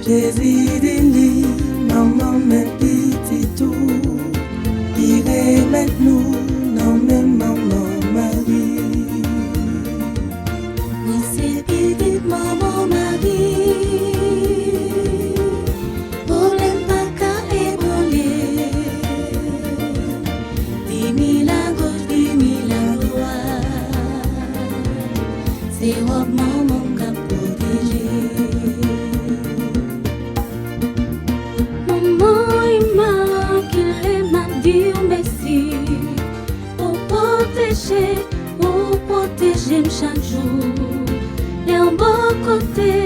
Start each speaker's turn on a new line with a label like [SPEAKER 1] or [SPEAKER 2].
[SPEAKER 1] Désidélie, maman me dit tout. Irez maintenant, non mais maman Marie.
[SPEAKER 2] Oui, c'est petite maman Marie. Problème pas qu'à ébranler. 10 000 à gauche, 10 000 à droite. C'est robe maman qu'a protégé. Pour protéger chaque jour, et en bon côté.